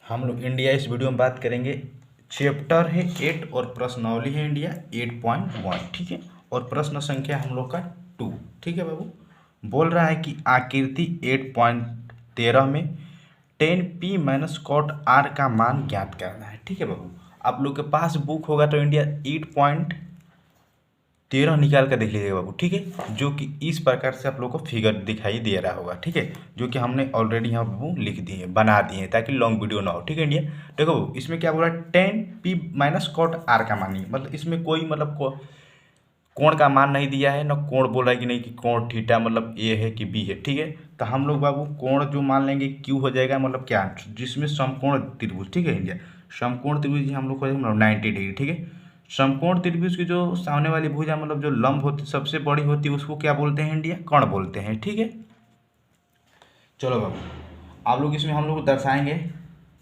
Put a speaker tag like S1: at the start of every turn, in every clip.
S1: हम लोग इंडिया इस वीडियो में बात करेंगे। चैप्टर है 8 और प्रश्नावली है इंडिया 8.1। ठीक है, और प्रश्न संख्या हम लोग का 2। ठीक है बाबू, बोल रहा है कि आकृति 8.13 में 10p माइनस कॉट आर का मान ज्ञात करना है। ठीक है बाबू, आप लोग के पास बुक होगा तो इंडिया 8.13 निकाल कर देख लीजिएगा बाबू। ठीक है, जो कि इस प्रकार से आप लोग को फिगर दिखाई दे रहा होगा। ठीक है, जो कि हमने ऑलरेडी यहाँ बाबू लिख दिए, बना दिए हैं ताकि लॉन्ग वीडियो ना हो। ठीक है इंडिया, देखो बाबू इसमें क्या बोला, 10p माइनस कॉट आर का मान नहीं, मतलब इसमें कोई मतलब कोण का मान नहीं दिया है ना, कोण बोल रहा है कि नहीं कि कोण थीटा मतलब ए है कि बी है। ठीक है, तो हम लोग बाबू कोण जो मान लेंगे क्यू हो जाएगा, मतलब क्या, जिसमें समकोण त्रिभुज। ठीक है इंडिया, समकोण त्रिभुज हम लोग को मतलब 90 डिग्री। ठीक है, समकोण त्रिभुज की जो सामने वाली भुजा मतलब जो लंब होती सबसे बड़ी होती है उसको क्या बोलते हैं इंडिया, कर्ण बोलते हैं। ठीक है, चलो बाबू आप लोग इसमें हम लोग दर्शाएंगे,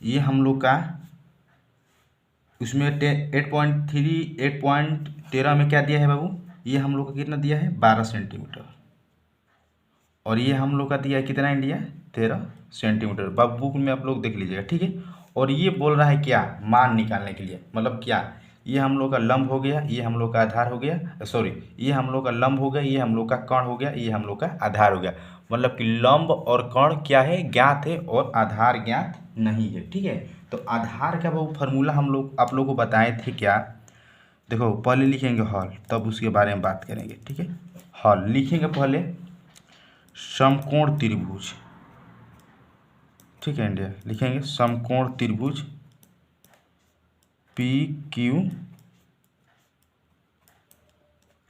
S1: ये हम लोग का उसमें 8.13 में क्या दिया है बाबू, ये हम लोग का कितना दिया है 12 सेंटीमीटर, और ये हम लोग का दिया है कितना इंडिया 13 सेंटीमीटर। बाबू बुक में आप लोग देख लीजिएगा। ठीक है, और ये बोल रहा है क्या, मान निकालने के लिए, मतलब क्या, ये हम लोग का लंब हो गया, ये हम लोग का आधार हो गया, सॉरी ये हम लोग का लंब हो गया, ये हम लोग का कर्ण हो गया, ये हम लोग का आधार हो गया। मतलब कि लंब और कर्ण क्या है, ज्ञात है, और आधार ज्ञात नहीं है। ठीक है, तो आधार का वो फार्मूला हम लोग आप लोग को बताए थे क्या, देखो पहले लिखेंगे हॉल, तब उसके बारे में बात करेंगे। ठीक है, हॉल लिखेंगे पहले समकोण त्रिभुज। ठीक है इंडिया, लिखेंगे समकोण त्रिभुज पी क्यू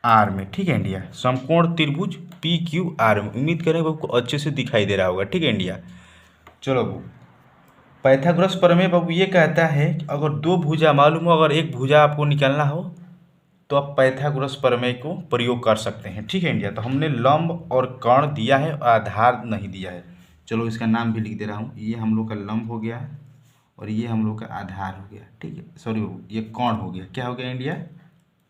S1: आर में। ठीक है इंडिया, समकोण त्रिभुज पी क्यू आर में, उम्मीद करें आपको अच्छे से दिखाई दे रहा होगा। ठीक है इंडिया, चलो बाबू पाइथागोरस प्रमेय बाबू ये कहता है कि अगर दो भुजा मालूम हो, अगर एक भुजा आपको निकालना हो तो आप पाइथागोरस प्रमेय को प्रयोग कर सकते हैं। ठीक है इंडिया, तो हमने लंब और कर्ण दिया है, आधार नहीं दिया है। चलो इसका नाम भी लिख दे रहा हूँ, ये हम लोग का लंब हो गया और ये हम लोग का आधार हो गया। ठीक है, सॉरी ये कर्ण हो गया, क्या हो गया इंडिया,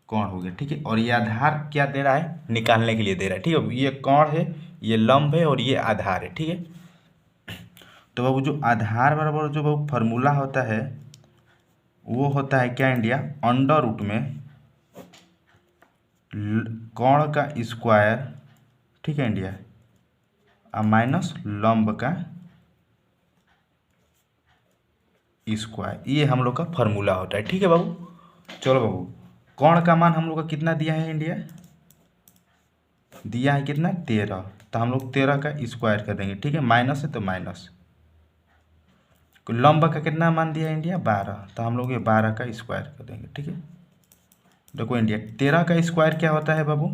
S1: कर्ण हो गया। ठीक है, और ये आधार क्या दे रहा है, निकालने के लिए दे रहा है। ठीक है, ये कर्ण है, ये लंब है और ये आधार है। ठीक है, तो बाबू जो आधार बराबर जो बाबू फार्मूला होता है वो होता है क्या इंडिया, अंडर रूट में कर्ण का स्क्वायर। ठीक है इंडिया, माइनस लंब का स्क्वायर, ये हम लोग का फार्मूला होता है। ठीक है बाबू, चलो बाबू कर्ण का मान हम लोग का कितना दिया है इंडिया, दिया है कितना 13, तो हम लोग 13 का स्क्वायर कर देंगे। ठीक है, माइनस है तो माइनस, लंब का कितना मान दिया है इंडिया 12, तो हम लोग ये 12 का स्क्वायर कर देंगे। ठीक है, देखो इंडिया 13 का स्क्वायर क्या होता है बाबू,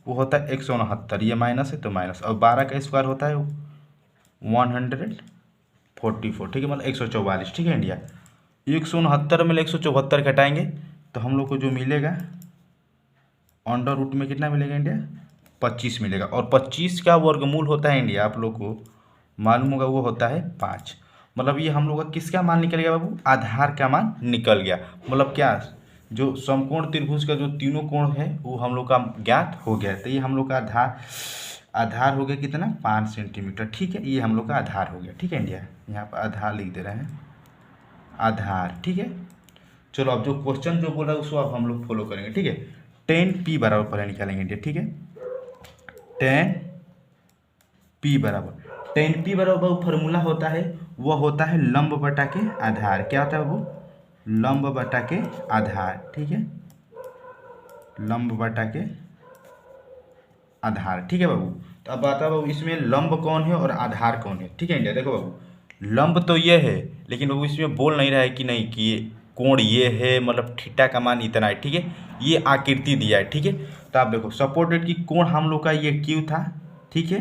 S1: वो होता है 169, ये माइनस है तो माइनस, और 12 का स्क्वायर होता है 144। ठीक है, मतलब 144। ठीक है इंडिया, 169 में 174 घटाएंगे तो हम लोग को जो मिलेगा अंडर रूट में कितना मिलेगा इंडिया 25 मिलेगा, और 25 का वर्गमूल होता है इंडिया आप लोग को मालूम होगा वो होता है 5। मतलब ये हम लोग का किसका मान निकल गया बाबू, आधार का मान निकल गया। मतलब क्या, जो समकोण त्रिभुज का जो तीनों कोण है वो हम लोग का ज्ञात हो गया। तो ये हम लोग का आधार आधार हो गया कितना 5 सेंटीमीटर। ठीक है, ये हम लोग का आधार हो गया। ठीक है इंडिया, यहाँ पर आधार लिख दे रहे हैं, आधार। ठीक है, चलो अब जो क्वेश्चन जो बोल रहा है उसको अब हम लोग फॉलो करेंगे। ठीक है, 10p बराबर पहले निकालेंगे इंडिया। ठीक है, 10p बराबर, 10p बराबर फार्मूला होता है वह होता है लंब बटा के आधार। क्या होता है बाबू, लंब बटा के आधार। ठीक है, लंब बटा के आधार। ठीक है बाबू, तो अब बताओ बाबू इसमें लंब कौन है और आधार कौन है। ठीक है इंडिया, देखो बाबू लंब तो ये है, लेकिन बाबू इसमें बोल नहीं रहा है कि नहीं कि ये कोण ये है, मतलब थीटा का मान इतना है। ठीक है, ये आकृति दिया है। ठीक है, तो आप देखो सपोर्टेड की कोण हम लोग का ये क्यू था। ठीक है,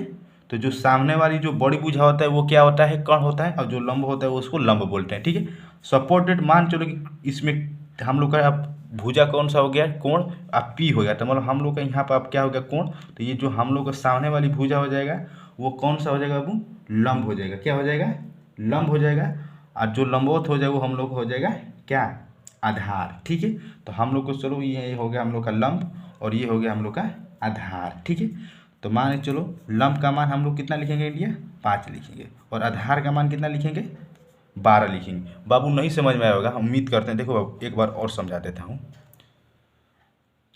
S1: तो जो सामने वाली जो बड़ी भुजा होता है वो क्या होता है, कर्ण होता है, और जो लंब होता है उसको लंब बोलते हैं। ठीक है, सपोर्टेड मान चलो कि इसमें हम लोग का अब भुजा कौन सा हो गया, कोण, अब पी हो गया, तो मतलब हम लोग का यहाँ पर अब क्या हो गया कोण, तो ये जो हम लोग का सामने वाली भुजा हो जाएगा वो कौन सा हो जाएगा बाबू, लंब हो जाएगा। क्या हो जाएगा, लंब हो जाएगा, और जो लंबवत हो जाएगा वो हम लोग को हो जाएगा क्या, आधार। ठीक है, तो हम लोग को चलो ये हो गया हम लोग का लंब और ये हो गया हम लोग का आधार। ठीक है, तो मान चलो लंब का मान हम लोग कितना लिखेंगे इंडिया 5 लिखेंगे, और आधार का मान कितना लिखेंगे 12 लिखेंगे। बाबू नहीं समझ में आया होगा, हम उम्मीद करते हैं। देखो बाबू एक बार और समझा देता हूँ।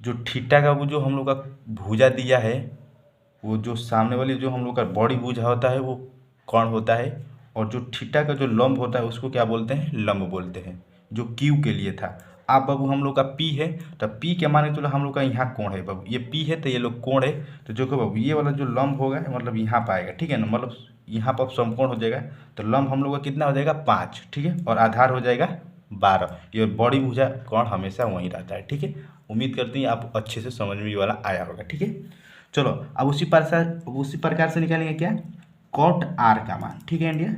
S1: जो थीटा का वो जो हम लोग का भुजा दिया है, वो जो सामने वाली जो हम लोग का बॉडी भुजा होता है वो कौन होता है, और जो थीटा का जो लंब होता है उसको क्या बोलते हैं, लंब बोलते हैं, जो क्यू के लिए था। आप बाबू हम लोग का पी है, तो पी के माने तो हम लोग का यहाँ कोण है बाबू, ये पी है तो ये लोग कोण है। तो जो कि बाबू ये वाला जो लंब होगा मतलब यहाँ पर आएगा, ठीक है ना, मतलब यहाँ पर समकोण हो जाएगा। तो लंब हम लोग का कितना हो जाएगा 5, ठीक है, और आधार हो जाएगा 12। ये बॉडी भुजा कोण हमेशा वहीं रहता है, ठीक है। उम्मीद करती हैं आप अच्छे से समझ में ये वाला आया होगा, ठीक है। चलो अब उसी प्रकार से निकालेंगे क्या, कॉट आर का मान, ठीक है इंडिया,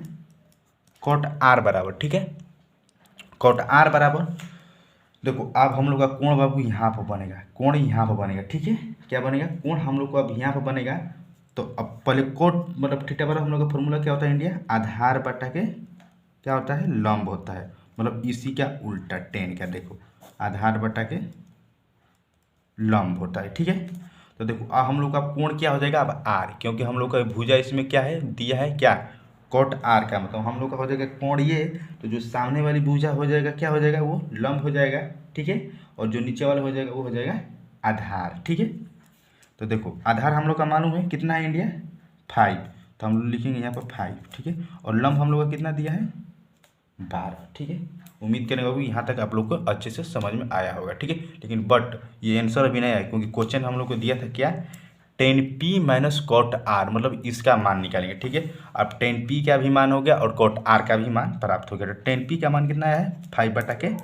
S1: कॉट आर बराबर, ठीक है, कॉट आर बराबर। देखो अब हम लोग का कोण बाबू यहाँ पर बनेगा, कोण यहाँ पर बनेगा, ठीक है, क्या बनेगा, कोण हम लोग को अब यहाँ पर बनेगा। तो अब पहले कोट मतलब थीटा बराबर हम लोग का फॉर्मूला क्या होता है इंडिया, आधार बटा के क्या होता है, लंब होता है, मतलब इसी का उल्टा टेन का, देखो आधार बटा के लंब होता है, ठीक है। तो देखो अब हम लोग का कोण क्या हो जाएगा अब आर, क्योंकि हम लोग का भुजा इसमें क्या है दिया है, क्या कोट आर का, मतलब हम लोग का हो जाएगा कोण ये। तो जो सामने वाली भुजा हो जाएगा क्या हो जाएगा, वो लंब हो जाएगा, ठीक है, और जो नीचे वाला हो जाएगा वो हो जाएगा आधार, ठीक है। तो देखो आधार हम लोग का मालूम है कितना है इंडिया 5, तो हम लोग लिखेंगे यहाँ पर 5, ठीक है, और लंब हम लोग का कितना दिया है 12, ठीक है। उम्मीद करेंगे बाबू यहाँ तक आप लोग को अच्छे से समझ में आया होगा, ठीक है। लेकिन बट ये आंसर अभी नहीं आया, क्योंकि क्वेश्चन हम लोग को दिया था क्या, 10p माइनस कॉट आर, मतलब इसका मान निकालेंगे, ठीक है। अब 10p का भी मान हो गया और कॉट आर का भी मान प्राप्त हो गया। तो 10p का मान कितना आया है 5 बटा के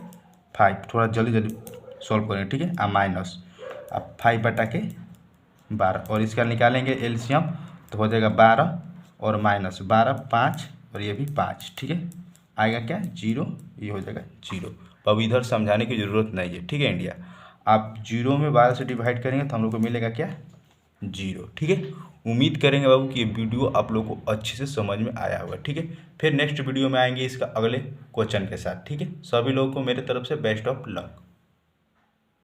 S1: 5, थोड़ा जल्दी जल्दी सॉल्व करेंगे, ठीक है। अब माइनस अब 5 बटा के 12, और इसका निकालेंगे एलसीएम तो हो जाएगा 12 और माइनस 12 5, और ये भी 5, ठीक है, आएगा क्या 0, ये हो जाएगा 0। अब इधर समझाने की ज़रूरत नहीं है, ठीक है इंडिया। आप 0 में 12 से डिवाइड करेंगे तो हम लोग को मिलेगा क्या 0, ठीक है। उम्मीद करेंगे बाबू कि ये वीडियो आप लोग को अच्छे से समझ में आया होगा, ठीक है। फिर नेक्स्ट वीडियो में आएंगे इसका अगले क्वेश्चन के साथ, ठीक है। सभी लोगों को मेरे तरफ से बेस्ट ऑफ लक।